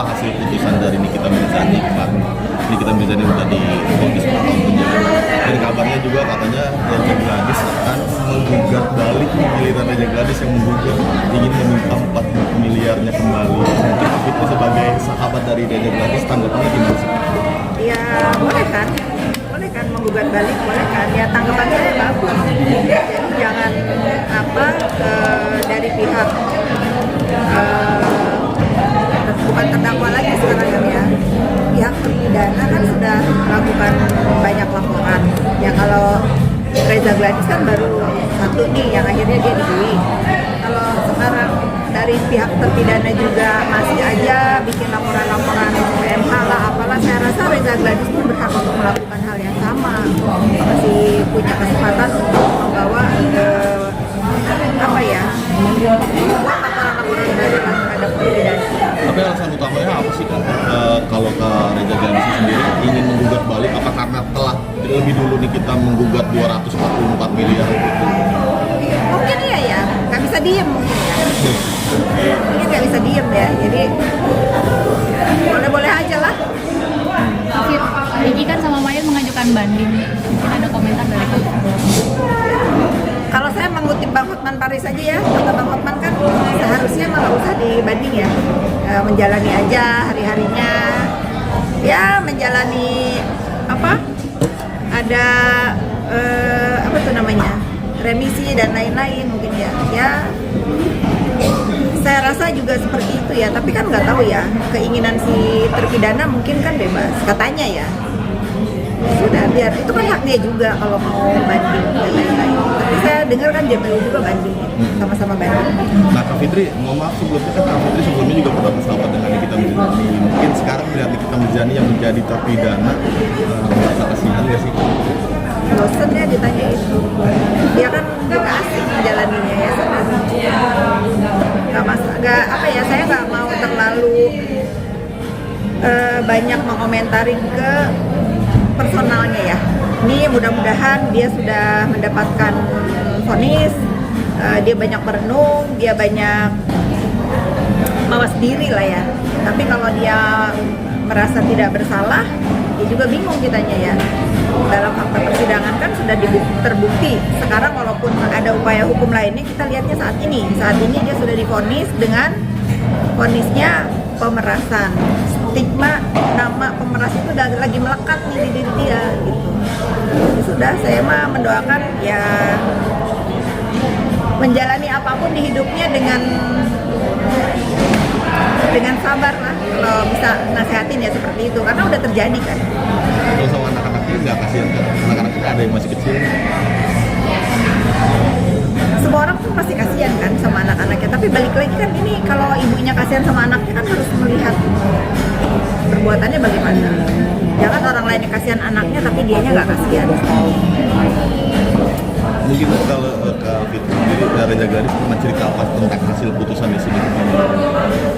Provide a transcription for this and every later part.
apa hasil putusan dari Nikita Mirzani kemarin. Nikita Mirzani udah divonis 4 tahun penjara. Dan kabarnya juga katanya Reza Gladys akan menggugat balik giliran Reza Gladys yang menggugat ingin meminta 4 miliarnya kembali. Mungkin kita sebagai sahabat dari Reza Gladys tanggapannya gimana sih? Ya boleh kan menggugat balik, boleh kan, ya tanggapan saya bagus. Jadi jangan dari pihak bukan terdakwa lagi sekarang kan ya, pihak terpidana kan sudah melakukan banyak laporan ya. Kalau Reza Gladys kan baru satu nih yang akhirnya dia dibui. Kalau sekarang dari pihak terpidana juga masih aja bikin laporan-laporan PMH lah apalah, saya rasa Reza Gladys pun berhak untuk melakukan hal yang sama, masih punya kesempatan untuk membawa laporan-laporan dari terhadap terpidana. Tapi alasan utamanya apa sih Kak? Kalau Kak Reza Gladys sendiri ingin menggugat balik, apa karena telah lebih dulu nih kita menggugat 244 miliar gitu? Mungkin iya ya, nggak bisa diem mungkin ya. Mungkin nggak bisa diem ya, jadi boleh-boleh aja lah. Niki kan sama Mayan mengajukan banding, mungkin ada komentar dari kamu? Kalau saya mengutip Bang Hotman Paris aja ya, kata Bang Hotman kan seharusnya malah usah dibanding ya, menjalani aja hari-harinya, ya menjalani ada remisi dan lain-lain mungkin ya. Ya saya rasa juga seperti itu ya, tapi kan nggak tahu ya, keinginan si terpidana mungkin kan bebas katanya ya. Sudah, biar itu kan hak dia juga kalau mau banding dan lain-lain. Tapi saya dengar kan JPU juga banding, sama-sama banding. Nah Kak Fitri, mohon maaf sebelumnya kan Kak Fitri sebelumnya juga pernah bersahabat dengan Nikita Mirzani. Mungkin sekarang melihat Nikita Mirzani yang menjadi terpidana, merasa kasihan nggak sih? Bosen ya ditanya itu. Dia kan juga asik menjalaninya ya sebenarnya. Saya nggak mau terlalu banyak mengomentari ke personalnya ya. Ini mudah-mudahan dia sudah mendapatkan vonis, dia banyak merenung, dia banyak mawas diri lah ya. Tapi kalau dia merasa tidak bersalah, dia juga bingung kitanya ya. Dalam fakta persidangan kan sudah terbukti. Sekarang walaupun ada upaya hukum lainnya, kita lihatnya saat ini dia sudah divonis dengan vonisnya pemerasan. Stigma nama pemeras itu udah lagi melekat nih di diri dia gitu. Sudah, saya mah mendoakan ya menjalani apapun di hidupnya dengan sabar lah, kalau bisa nasehatin ya seperti itu, karena udah terjadi kan. Kalau sama anak-anaknya nggak kasihan kan? Anak-anaknya ada yang masih kecil. Semua orang tuh pasti kasihan kan sama anak-anaknya, tapi balik lagi kan ini kalau ibunya kasihan sama anaknya kan harus melihat perbuatannya bagaimana. Jangan orang lain yang kasihan anaknya tapi dianya nggak kasihan. Mungkin kalau Kak Fitri sendiri, Reza Gladys pernah cerita apa tentang hasil putusan di sini?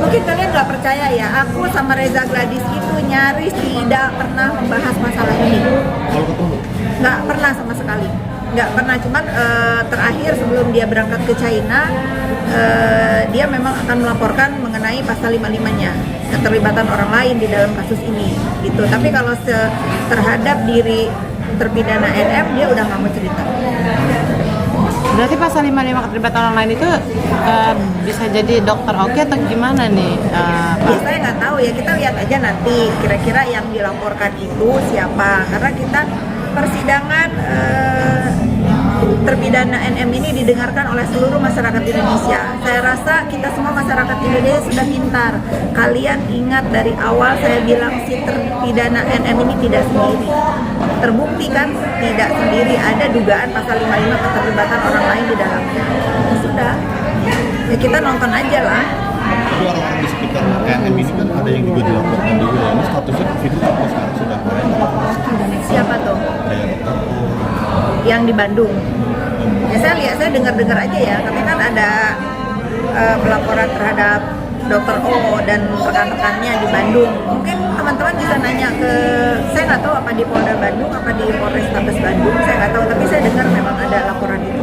Mungkin kalian nggak percaya ya, aku sama Reza Gladys itu nyaris tidak pernah membahas masalah ini. Kalau ketemu? Nggak pernah sama sekali. Nggak pernah, cuman terakhir sebelum dia berangkat ke China, dia memang akan melaporkan mengenai pasal 55-nya, keterlibatan orang lain di dalam kasus ini gitu. Tapi kalau terhadap diri terpidana NM, dia udah nggak mau cerita. Berarti pasal 55 keterlibatan orang lain itu bisa jadi dokter oke atau gimana nih? Ya saya nggak tahu ya, kita lihat aja nanti kira-kira yang dilaporkan itu siapa, karena kita persidangan terpidana NM ini didengarkan oleh seluruh masyarakat Indonesia. Saya rasa kita semua masyarakat Indonesia sudah pintar. Kalian ingat dari awal saya bilang si terpidana NM ini tidak sendiri. Terbukti kan tidak sendiri, ada dugaan pasal 55 keterlibatan orang lain di dalamnya. Ya sudah, ya kita nonton aja lah. Tapi orang-orang di sekitar NM ini kan ada yang juga dilaporkan juga ya. Ini statusnya Kak Fitri sampai sekarang sudah main. Siapa tuh? Kayak dokter. Yang di Bandung. Ya saya dengar aja ya, tapi kan ada pelaporan terhadap Dr. O dan rekan-rekannya di Bandung. Mungkin teman-teman bisa nanya ke, saya nggak tahu apa di Polda Bandung, apa di Polrestabes Bandung, saya nggak tahu, tapi saya dengar memang ada laporan itu.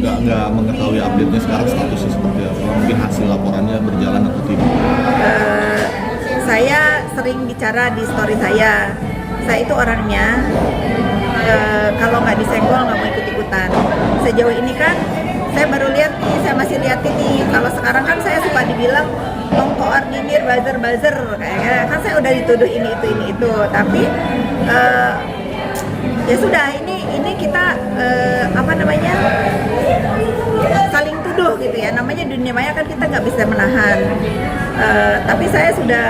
Nggak mengetahui update-nya sekarang statusnya seperti apa, mungkin hasil laporannya berjalan atau tidak. sering bicara di story saya itu orangnya kalau nggak disenggol nggak mau ikut-ikutan. Sejauh ini kan saya baru lihat nih, saya masih liatin nih. Kalau sekarang kan saya suka dibilang mengkoordinir buzzer kayaknya kan saya udah dituduh ini itu. Tapi ya sudah, ini kita saling tuduh gitu ya. Namanya dunia maya kan kita nggak bisa menahan. Tapi saya sudah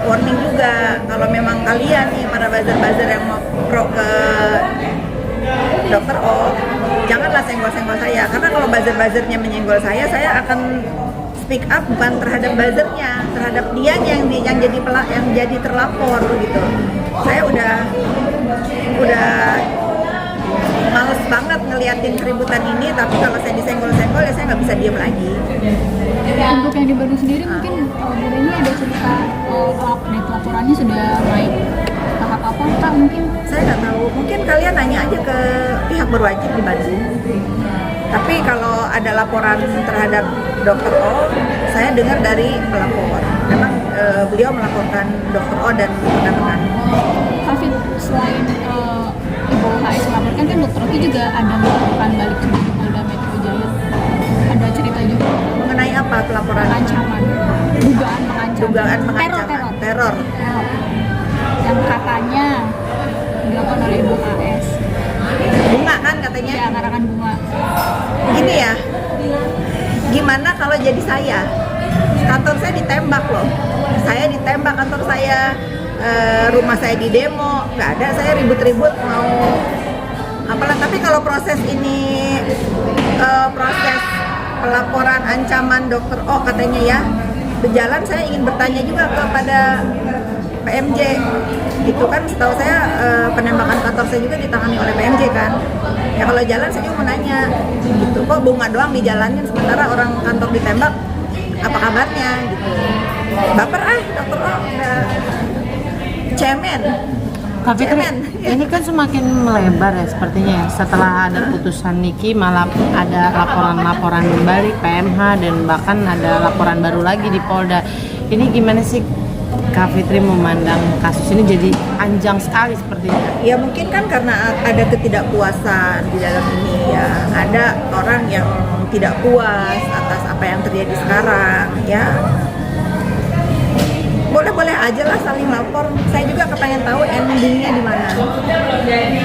warning juga kalau memang kalian nih para buzzer yang mau pro ke Dokter O, janganlah senggol-senggol saya, karena kalau buzzernya menyenggol saya akan speak up bukan terhadap buzzernya, terhadap dia yang jadi terlapor gitu. Saya udah males banget ngeliatin keributan ini, tapi kalau saya disenggol-senggol ya saya nggak bisa diem lagi. Untuk yang di Bandung sendiri mungkin Bu Reni ada cerita laporannya sudah naik tahap apa Kak mungkin? Saya nggak tahu, mungkin kalian nanya aja ke pihak berwajib di Bandung. Tapi kalau ada laporan terhadap Dokter O, saya dengar dari pelapor. Memang beliau melaporkan Dokter O dan rekan-rekan. Kafit, selain Ibu HS melaporkan kan Dokter Oki juga ada melakukan balik juga di Polda Metro Jaya. Ada cerita juga Mengenai apa pelaporan? ancaman, dugaan mengancam, teror. yang katanya dilakukan oleh Ibu HS. Bunga kan katanya? Ya, karangan bunga. Ini ya, gimana kalau jadi saya? Kantor saya ditembak loh. Saya ditembak kantor saya, rumah saya di demo, nggak ada saya ribut-ribut mau apalah. Tapi kalau proses ini proses pelaporan ancaman Dokter O katanya ya berjalan, saya ingin bertanya juga kepada PMJ. Itu kan setahu saya penembakan kantor saya juga ditangani oleh PMJ kan. Ya kalau jalan saya juga mau nanya gitu, kok bunga doang dijalanin sementara orang kantor ditembak, apa kabarnya gitu. Baper Dokter O cemen. Tapi ini kan semakin melebar ya sepertinya ya. Setelah ada putusan Niki malah ada laporan-laporan kembali PMH dan bahkan ada laporan baru lagi di Polda. Ini gimana sih Kak Fitri memandang kasus ini jadi panjang sekali sepertinya? Ya mungkin kan karena ada ketidakpuasan di dalam ini ya. Ada orang yang tidak puas atas apa yang terjadi sekarang ya. Boleh-boleh aja lah saling lapor. Saya juga kepengen tahu endingnya di mana.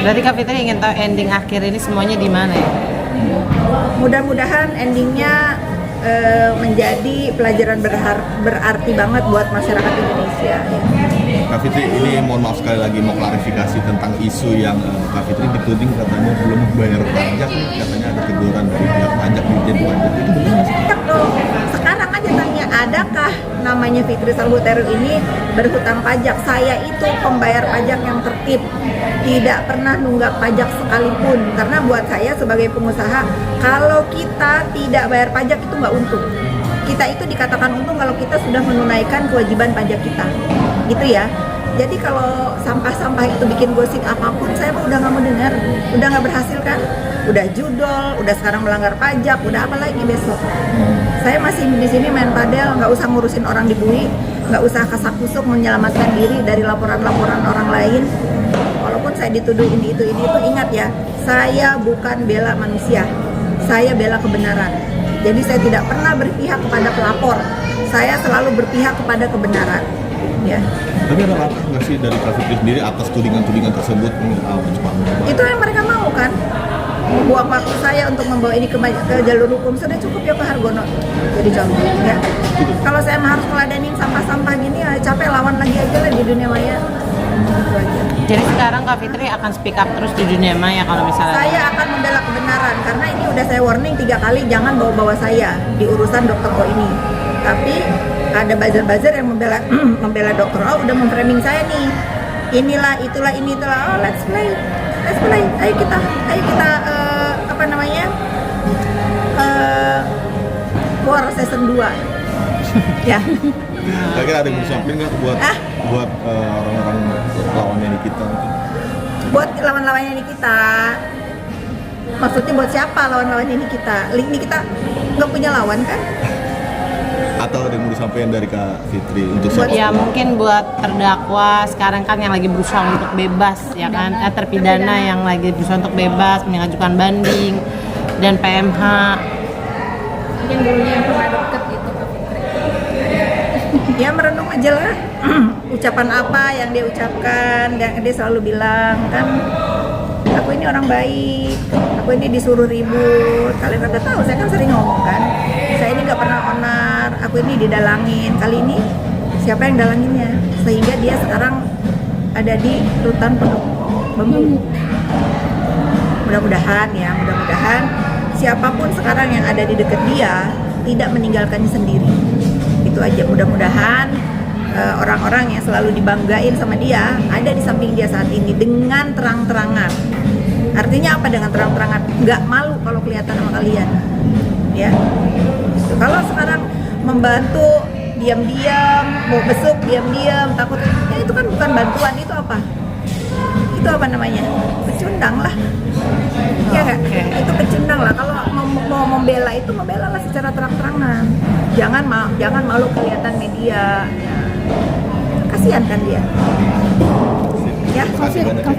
Berarti Kak Fitri ingin tahu ending akhir ini semuanya di mana ya? Mudah-mudahan endingnya menjadi pelajaran berarti banget buat masyarakat Indonesia ya. Kak Fitri, ini mohon maaf sekali lagi mau klarifikasi tentang isu yang Kak Fitri dituding katanya belum bayar pajak, katanya ada teguran dari pihak pajak, Dirjen Pajak, itu benar nggak sih? Tak dong. Sekarang aja tanya, adakah namanya Fitri Salbuteru ini berhutang pajak? Saya itu pembayar pajak yang tertib, tidak pernah nunggak pajak sekalipun. Karena buat saya sebagai pengusaha, kalau kita tidak bayar pajak itu nggak untung. Kita itu dikatakan untung kalau kita sudah menunaikan kewajiban pajak kita, gitu ya. Jadi kalau sampah-sampah itu bikin gosip apapun, saya mah udah nggak mau dengar. Udah nggak berhasil kan? Udah judol, udah sekarang melanggar pajak, udah apa lagi besok? Saya masih di sini main padel, nggak usah ngurusin orang di bui, nggak usah kasak-kusuk menyelamatkan diri dari laporan-laporan orang lain. Walaupun saya dituduh ini itu, ingat ya, saya bukan bela manusia, saya bela kebenaran. Jadi saya tidak pernah berpihak kepada pelapor, saya selalu berpihak kepada kebenaran. Ya. Tapi ada langkah nggak sih dari Kak Fitri sendiri atas tudingan-tudingan tersebut? Itu yang mereka mau kan? Buang waktu saya untuk membawa ini ke jalur hukum sudah cukup ya Pak Hargono. Jadi contoh ya. Kalau saya harus ngeladenin sampah-sampah gini ya capek, lawan lagi aja lah di dunia maya. Gitu aja. Jadi sekarang Kak Fitri akan speak up terus di dunia maya kalau misalnya Saya akan membela kebenaran karena ini udah saya warning 3 kali, jangan bawa-bawa saya di urusan Dokter O ini. Tapi ada buzzer-buzzer yang membela Dokter O, udah memframing saya nih. Inilah, itulah, ini itulah. Oh, let's play. Ayo kita War season 2. Ya. Kira-kira ada yang disiapin nggak buat orang-orang lawannya Nikita? Buat lawan-lawannya Nikita. Maksudnya buat siapa lawan-lawannya Nikita? Nikita nggak punya lawan kan? Atau ada yang mau disampaikan dari Kak Fitri untuk siapa? Ya mungkin buat terdakwa sekarang kan yang lagi berusaha untuk bebas ya kan, terpidana yang lagi berusaha untuk bebas mengajukan banding dan PMH. Mungkin dulunya yang pernah deket gitu Kak Fitri. Ya merenung aja lah ucapan apa yang dia ucapkan, dan dia selalu bilang kan, aku ini orang baik, aku ini disuruh ribut. Kalian udah tahu, saya kan sering ngomong kan, saya ini nggak pernah onar, aku ini didalangin. Kali ini siapa yang dalanginnya, sehingga dia sekarang ada di rutan Bambu. Mudah-mudahan ya, mudah-mudahan siapapun sekarang yang ada di dekat dia tidak meninggalkannya sendiri. Itu aja, mudah-mudahan orang-orang yang selalu dibanggain sama dia ada di samping dia saat ini dengan terang-terangan. Artinya apa dengan terang-terangan? Nggak malu kalau kelihatan sama kalian, ya. Kalau sekarang membantu diam-diam, mau besuk diam-diam, takut, ya itu kan bukan bantuan, itu apa? Itu apa namanya? Pecundang lah, ya nggak? Itu pecundang lah. Kalau mau membela itu, membela lah secara terang-terangan. Jangan malu kelihatan media. Ya. Kasihan kan dia. Ya, Terima kasih banyak.